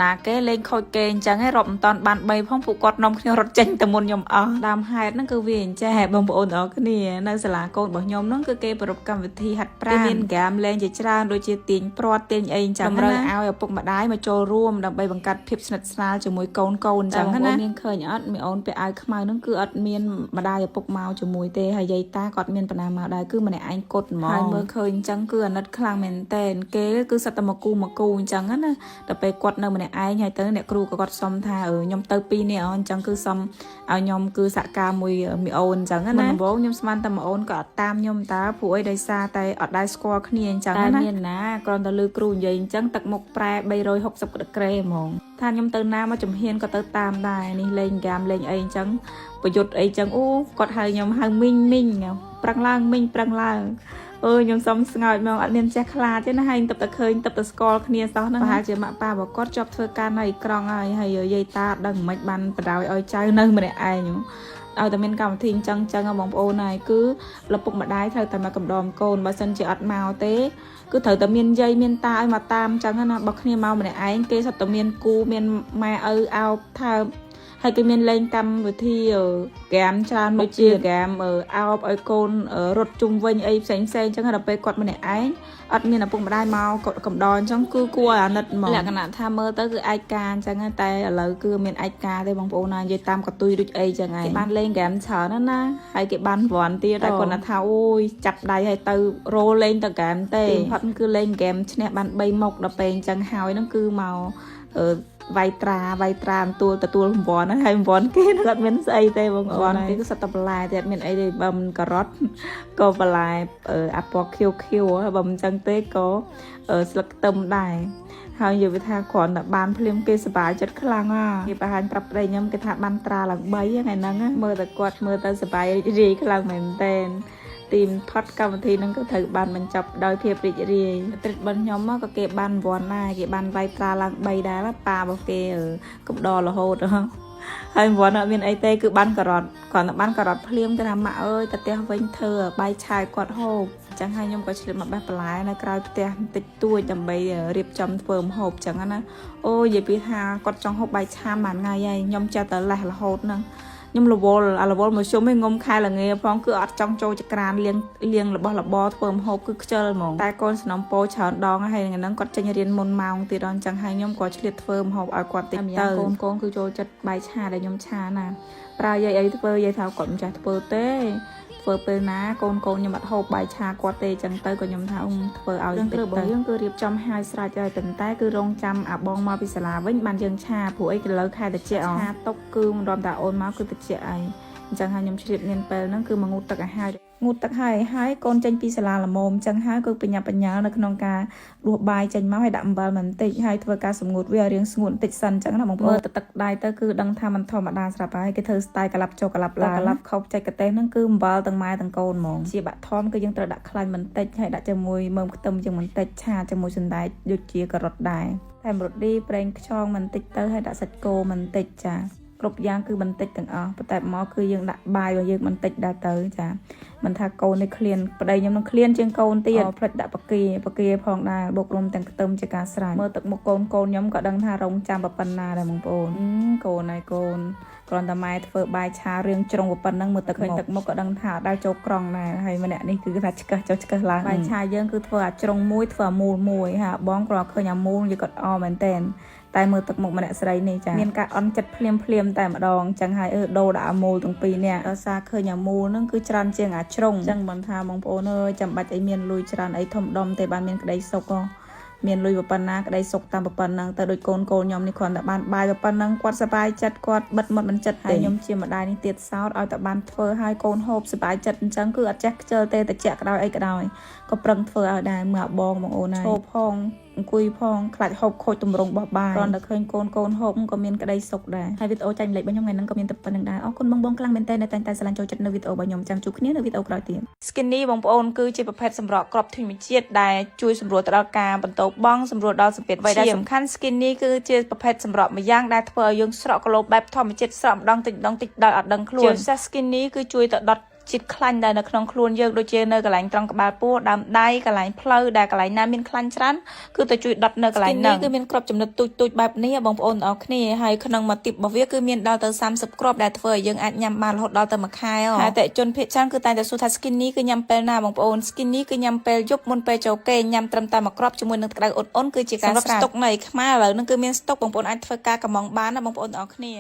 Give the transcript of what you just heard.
ណាគេលេងខូចគេអញ្ចឹងឯងរត់មិនតាន់បាន3ផងពួកគាត់នាំគ្នារត់ចេញទៅមុនខ្ញុំអស់ដើមហេតុហ្នឹងគឺវាអញ្ចេះបងប្អូនទាំងអស់គ្នានៅសាលាកូនរបស់ខ្ញុំហ្នឹងគឺគេប្រពកម្មវិធីហាត់ប្រាណមានហ្គេមលេងជាច្រើនដូចជាទាញព្រាត់ទាញអីអញ្ចឹងតម្រូវឲ្យឪពុកម្ដាយមកចូលរួមដើម្បីបង្កើតភាពស្និទ្ធស្នាលជាមួយកូនអញ្ចឹងណាមានឃើញអត់មីអូនពាក់អាវខ្មៅហ្នឹងគឺអត់មានម្ដាយឪពុកមកជាមួយទេហើយយាយតាគាត់មានបណ្ណាមកដែរគឺម្នាក់ឯងគត់ហ្មងហើយមើលឃើញអញ្ចឹងគឺអាណិតខ្លាំងមែនតើគេគឺសិតតែមកគូអញ្ចឹងណាដល់ពេលគាត់នៅម្នាក់ឯងហើយទៅអ្នកគ្រូក៏គាត់សុំថាខ្ញុំទៅ2នាក់អញ្ចឹងគឺសុំឲ្យខ្ញុំគឺសហការមួយមីអូនអញ្ចឹងណាដំបូងខ្ញុំស្មានតែមីអូនក៏អត់តាមខ្ញុំតើព្រោះអីដោយសារតែអត់ដែរស្គាល់គ្នាអញ្ចឹងណាមានណាគ្រាន់តែលើគ្រូនិយាយអញ្ចឹងទឹកមុខប្រែ360ក្រេហ្មងថាខ្ញុំទៅណាមកចំហៀនក៏ទៅតាមដែរនេះលេងហ្គេមលេងអីអញ្ចឹងប្រយុទ្ធអីអញ្ចឹងអូគាត់ហៅខ្ញុំហៅមីងប្រឹងឡើងមីងប្រឹងឡើងខ្ញុំសុំស្ងោចមកអត់មានចេះខ្លាចទេណាហើយទឹកតែឃើញទឹកតែស្គាល់គ្នាសោះហ្នឹងប្រហែលជាម៉ាក់ប៉ារបស់គាត់ជាប់ធ្វើការនៅអ៊ីក្រង់ហើយយាយតាដឹងមិនបានបដ ாய் ឲ្យចៅនៅម្នាក់ឯងឲ្យតែមានកម្មវិធីអញ្ចឹងបងប្អូនហើយគឺឪពុកម្ដាយត្រូវតែមកកំដរកូនបើសិនជាអត់មកទេគឺត្រូវតែមានយាយមានតាឲ្យមកតាមអញ្ចឹងណាបើគ្នាមកម្នាក់ឯងគេសុទ្ធតែមានគូមានម៉ែឪអោបថើបហើយគេមានលេងកម្មវិធីហ្គេមច្រើនដូចជាហ្គេមអោបឲ្យកូនរត់ជុំវិញអីផ្សេងអញ្ចឹងដល់ពេលគាត់ម្នាក់ឯងអត់មានឪពុកម្ដាយមកកំដរអញ្ចឹងគឺគួរអាណិតហ្មងលក្ខណៈថាមើលទៅគឺឯកការអញ្ចឹងតែឥឡូវគឺមានឯកការទេបងប្អូនណានិយាយតាមកតុយដូចអីអញ្ចឹងហើយគេបានលេងហ្គេមច្រើនណាហើយគេបានវ៉ាន់ទៀតតែគាត់ថាអូយចាប់ដៃឲ្យទៅរោលេងទៅហ្គេមទេផុតគឺលេងហ្គេមឈ្នះបាន3មុខដល់ពេលអញ្ចឹងហើយហ្នឹងគឺមកវាយត្រាទទួលរង្វាន់ហើយរង្វាន់គេអត់មានស្អីទេបងប្អូនគេគឺសត្វតែបន្លែទេអត់មានអីទេបើមិនការ៉ុតក៏បន្លែអាពណ៌ខៀវបើមិនចឹងទេក៏ស្លឹកខ្ទឹមដែរហើយនិយាយថាគ្រាន់តែបានភ្លាមគេសប្បាយចិត្តខ្លាំងគេប្រហែលប្រាប់ប្តីខ្ញុំគេថាបានត្រាឡើង3ថ្ងៃហ្នឹងមើលតែគាត់មើលទៅសប្បាយរីករាយខ្លាំងមែនតើទីមផុតកម្មវិធីហ្នឹងក៏ត្រូវបានបញ្ចប់ដោយភាពរីករាយត្រិតរបស់ខ្ញុំក៏គេបានវ័នដែរគេបានវាយត្រាឡើង3ដែរប៉ារបស់គេកំដររហូតហើយវ័នអត់មានអីទេគឺបានការ៉ុតគ្រាន់តែបានការ៉ុតភ្លាមទៅថាម៉ាក់អើយទៅផ្ទះវិញធ្វើបាយឆាយគាត់ហូបអញ្ចឹងហើយខ្ញុំក៏ឆ្លៀតមកបេះបន្លែនៅក្រៅផ្ទះបន្តិចតួចដើម្បីរៀបចំធ្វើម្ហូបអញ្ចឹងណាអូនិយាយពីថាគាត់ចង់ហូបបាយឆាមួយថ្ងៃហើយខ្ញុំចេះតែលេះរហូតហ្នឹងខ្ញុំរវល់មកជុំឲ្យងុំខែល្ងាផងគឺអត់ចង់ចូលចក្រានលៀងរបស់របរធ្វើម្ហូបគឺខ្ជិលហ្មងតែកូនសំណពោច្រើនដងហើយហ្នឹងគាត់ចេញរៀនមុនម៉ោងទៀតអញ្ចឹងហើយខ្ញុំក៏ឆ្លៀតធ្វើម្ហូបឲ្យគាត់តិចទៅកូនគឺចូលចិត្តបាយឆាដែលខ្ញុំឆាណាប្រើយាយអីធ្វើយាយថាគាត់មិនចាស់ធ្វើទេធ្វើពេលណាកូនខ្ញុំអត់ហូបបាយឆាគាត់ទេអញ្ចឹងទៅក៏ខ្ញុំថាធ្វើឲ្យតិចទៅយើងគឺរៀបចំហើយស្រេចហើយប៉ុន្តែគឺរងចាំអាបងមកពីសាលាវិញបានយើងឆាព្រោះអីឥឡូវខែតិចឆាតុកគឺមិនរំតាអូនមកគឺតិចអីអញ្ចឹងហើយខ្ញុំជ្រាបមានពេលហ្នឹងគឺមកងូតទឹកឲ្យហើងូតទឹកហើយកូនចេញពីសាលាល្មមអញ្ចឹងហើយគឺបញ្ញាបញ្ញាលនៅក្នុងការដួសបាយចេញមកឲ្យដាក់អំបិលបន្តិចហើយធ្វើការសម្ងួតវាឲ្យរៀងស្ងួតបន្តិចសិនអញ្ចឹងណាបងប្អូនទឹកដៃទៅគឺដឹងថាมันធម្មតាស្រាប់ហើយគេធ្វើស្ទាយកលាប់ចុះកលាប់ឡើងកលាប់ខុសចេកទេសហ្នឹងគឺអំបិលទាំងម៉ែទាំងកូនហ្មងជាបាក់ធំគឺយើងត្រូវដាក់ខ្លាញ់បន្តិចហើយដាក់ជាមួយមើមខ្ទឹមជាងបន្តិចឆាជាមួយសណ្តែកដូចជាការ៉ុតដែរតែរ៉ូឌីប្រេងខ្យងបន្តិចទៅហើយដាក់សាច់គោបន្តិចចាគ្រប់យ៉ាងគឺបន្តិចទាំងអស់ប៉ុន្តែមកគឺយើងដាក់បាយរបស់យើងបន្តិចដែរទៅចាមិនថាកូននេះឃ្លានប្តីខ្ញុំនឹងឃ្លានជាងកូនទៀតផ្លិចដាក់បកាផងដែរបូករុំទាំងខ្ទឹមជាការស្រេចមើលទឹកមុខកូនខ្ញុំក៏ដឹងថារងចាំប៉ុណ្ណាដែរបងប្អូនកូនហើយកូនគ្រាន់តែម៉ែធ្វើបាយឆារឿងជ្រុងប៉ុណ្ណឹងមើលទឹកមុខក៏ដឹងថាអត់ដែរចូលក្រង់ដែរហើយម្នាក់នេះគឺថាឆ្កឹះឡើងបាយឆាយើងគឺធ្វើអាជ្រុងមួយធ្វើអាមូលមួយហាបងគ្រាន់ឃើញអាមូលយីគាត់អមែនតែនតែមើលទឹកមុខម្នាក់ស្រីនេះចាមានការអន់ចិត្តភ្លាមតែម្ដងអញ្ចឹងហើយដូរដាក់អាមូលទាំងពីរនេះដោយសារឃើញអាមូលហ្នឹងគឺច្រើនជាងអាជ្រុងអញ្ចឹងមិនថាបងប្អូនអើយចាំបាច់អីមានលុយច្រើនអីធំដុំទេបានមានក្តីសុខមានលុយប៉ុណ្ណាក្តីសុខតាមប៉ុណ្ណឹងទៅដូចកូនខ្ញុំនេះគ្រាន់តែបានបាយប៉ុណ្ណឹងគាត់សប្បាយចិត្តគាត់បិទមាត់មិនចិត្តទេខ្ញុំជាម្ដាយនេះទៀតសោតឲ្យតែបានធ្វើឲ្យកូនហូបសប្បាយចិត្តអញ្ចឹងគឺអត់ចេះខ្ជិលទេតែជាក់ក្តៅអីក្តៅក៏ប្រឹងធ្វើឲ្យដែរមើលបងអូនហើយឈោផងអង្គុយផងខ្លាចហូបខូចទម្រង់របស់បាយគ្រាន់តែឃើញកូនហូបក៏មានក្តីសុខដែរហើយវីដេអូចាញ់លេខរបស់ខ្ញុំថ្ងៃហ្នឹងក៏មានតែប៉ុណ្្នឹងដែរអរគុណបងខ្លាំងមែនតើតែងតែស្រឡាញ់ចូលចិត្តនៅវីដេអូរបស់ខ្ញុំចាំជួបគ្នានៅវីដេអូក្រោយទៀត Skinny បងប្អូនគឺជាប្រភេទសម្រក់គ្រាប់ធញ្ញជាតិដែលជួយសម្រួលទៅដល់ការបន្តបង់សម្រួលដល់សម្ពាធវ័យដែលសំខាន់ Skinny គឺជាប្រភេទសម្រក់មួយយ៉ាងដែលធ្វើឲ្យយើងស្រក់គីឡូបែបធម្មជាតិស្រក់ម្ដងតិចដោយអត់ដឹងខ្លួនជាពិសេស Skinny គឺជួយទៅដុត ជាតិខ្លាញ់ដែលនៅក្នុងខ្លួនយើងដូចជានៅកន្លែងត្រង់ក្បាលពោះដើមដៃកន្លែងផ្លូវដែលកន្លែងណាមានខ្លាញ់ច្រើនគឺទៅជួយដុតនៅកន្លែងហ្នឹងគឺមានគ្រាប់ចំណុចទូចបែបនេះបងប្អូនទាំងអស់គ្នាហើយក្នុងមួយទីបរបស់វាគឺមានដល់ទៅ30គ្រាប់ដែលធ្វើឲ្យយើងអាចញ៉ាំបានរហូតដល់ទៅ1ខែហើយតែជនភេទច្រើនគឺតែតែសួរថា skinny គឺញ៉ាំពេលណាបងប្អូន skinny គឺញ៉ាំពេលយប់មុនពេលចូលគេញ៉ាំត្រឹមតែ1គ្រាប់ជាមួយនឹងទឹកក្តៅអ៊ុនៗគឺជាការស្រាស្តុកនៅឯខ្មែរឥឡូវហ្នឹងគឺមានស្តុកបងប្អូនអាចធ្វើការកម្មង់បានណាបងប្អូនទាំងអស់គ្នា